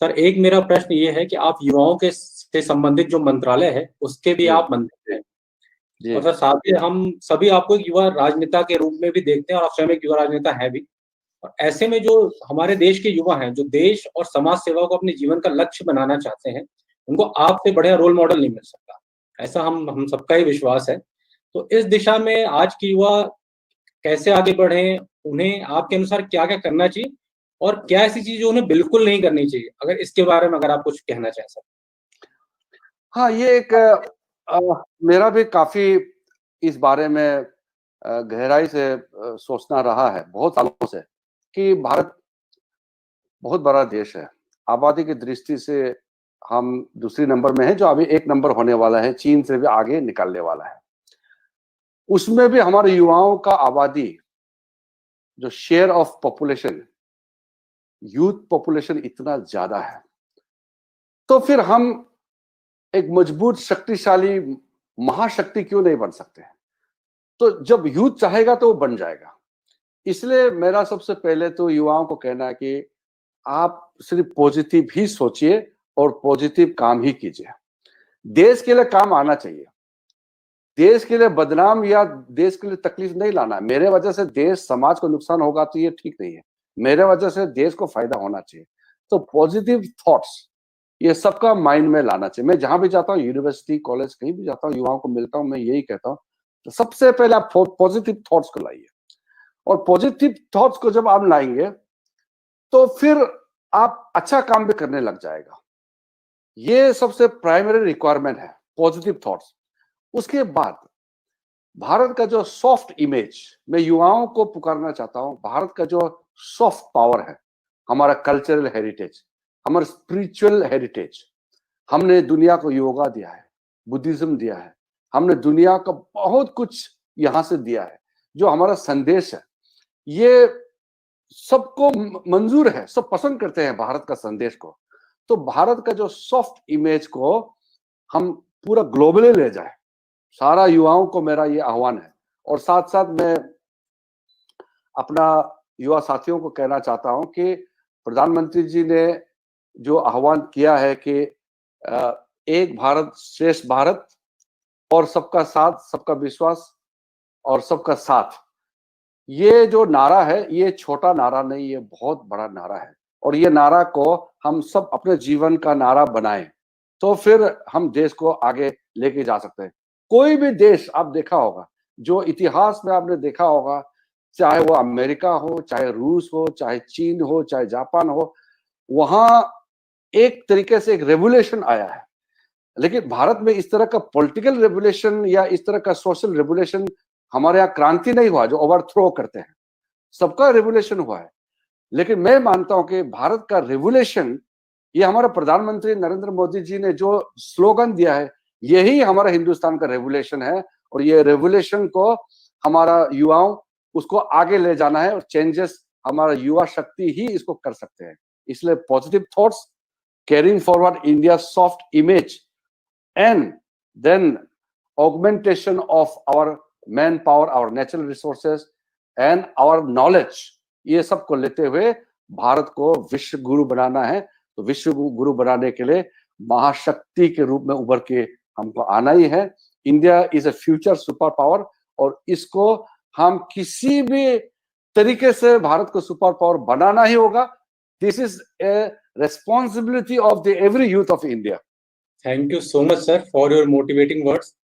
Sir एक मेरा प्रश्न ये है कि आप युवाओं के से संबंधित जो मंत्रालय है उसके भी जी आप मंत्री हैं। जी और सर साथ ही हम सभी आपको एक युवा राजनेता के रूप में भी देखते हैं और आप स्वयं एक युवा राजनेता है भी। और ऐसे में जो हमारे देश के युवा हैं जो देश और समाज सेवा को अपने जीवन का लक्ष्य बनाना चाहते हैं, उनको आपसे बढ़िया रोल मॉडल नहीं मिल सकता। ऐसा हम सबका ही विश्वास है। तो इस दिशा में आज के युवा कैसे आगे बढ़े? उन्हें आपके अनुसार क्या-क्या करना चाहिए? और क्या ऐसी चीज़ जो उन्हें बिल्कुल नहीं करनी चाहिए? अगर इसके बारे में अगर आप कुछ कहना चाहें सर। हाँ, ये एक मेरा भी काफी इस बारे में गहराई से सोचना रहा है बहुत सालों से कि भारत बहुत बड़ा देश है। आबादी की दृष्टि से हम दूसरी नंबर में हैं, जो अभी 1 नंबर होने वाला है, चीन से भी आगे निकलने वाला है। उसमें भी हमारे युवाओं का आबादी, जो share of population, youth population इतना ज्यादा है, तो फिर हम एक मजबूत, शक्तिशाली महाशक्ति क्यों नहीं बन सकते? तो जब यूथ चाहेगा तो वो बन जाएगा। इसलिए मेरा सबसे पहले तो युवाओं को कहना है कि आप सिर्फ पॉजिटिव ही सोचिए और पॉजिटिव काम ही कीजिए। देश के लिए काम आना चाहिए। देश के लिए बदनाम या देश के लिए तकलीफ नहीं लाना है। मेरे वजह से देश समाज को नुकसान होगा तो ये ठीक नहीं है। मेरे वजह से देश को फायदा होना चाहिए। तो पॉजिटिव थॉट्स ये सबका माइंड में लाना चाहिए। मैं जहां भी जाता हूँ, यूनिवर्सिटी, कॉलेज, कहीं भी जाता हूँ, युवाओं को मिलता हूँ, मैं यही कहता हूँ, तो सबसे पहले आप पॉजिटिव थॉट्स को लाइए। और पॉजिटिव थॉट्स को जब आप लाएंगे तो फिर आप अच्छा काम भी करने लग जाएगा। ये सबसे प्राइमरी रिक्वायरमेंट है, पॉजिटिव थॉट्स। उसके बाद भारत का जो सॉफ्ट इमेज, मैं युवाओं को पुकारना चाहता हूं, भारत का जो सॉफ्ट पावर है, हमारा कल्चरल हेरिटेज, हमारा स्पिरिचुअल हेरिटेज, हमने दुनिया को योगा दिया है, बुद्धिज्म दिया है, हमने दुनिया का बहुत कुछ यहां से दिया है। जो हमारा संदेश है, ये सबको मंजूर है, सब पसंद करते हैं भारत का संदेश को। तो भारत का जो सॉफ्ट इमेज को हम पूरा ग्लोबली ले जाए, सारा युवाओं को मेरा ये आह्वान है। और साथ साथ मैं अपना युवा साथियों को कहना चाहता हूं कि प्रधानमंत्री जी ने जो आह्वान किया है कि एक भारत श्रेष्ठ भारत और सबका साथ, सबका विश्वास और सबका साथ, ये जो नारा है, ये छोटा नारा नहीं, ये बहुत बड़ा नारा है। और ये नारा को हम सब अपने जीवन का नारा बनाएं, तो फिर हम देश को आगे लेके जा सकते हैं। कोई भी देश आप देखा होगा, जो इतिहास में आपने देखा होगा, चाहे वो अमेरिका हो, चाहे रूस हो, चाहे चीन हो, चाहे जापान हो, वहां एक तरीके से एक रेवोल्यूशन आया है। लेकिन भारत में इस तरह का पॉलिटिकल रेवोल्यूशन या इस तरह का सोशल रेवोल्यूशन, हमारे यहाँ क्रांति नहीं हुआ जो ओवरथ्रो करते हैं। सबका रेवोल्यूशन हुआ है। लेकिन मैं मानता हूं कि भारत का रेवोल्यूशन, ये हमारा प्रधानमंत्री नरेंद्र मोदी जी ने जो स्लोगन दिया है, यही हमारा हिंदुस्तान का रेवोल्यूशन है। और ये रेवोल्यूशन को हमारा युवाओं उसको आगे ले जाना है, और चेंजेस हमारा युवा शक्ति ही इसको कर सकते हैं। इसलिए positive thoughts, carrying forward India soft image, and then augmentation of our manpower, our natural resources and our knowledge, ये सब को लेते हुए भारत को विश्व गुरु बनाना है। तो विश्व गुरु बनाने के लिए महाशक्ति के रूप में उभर के हमको आना ही है। India is a future super power, और इसको हम किसी भी तरीके से भारत को सुपर पावर बनाना ही होगा। This is a responsibility of the every youth of India. Thank you so much, sir, for your motivating words.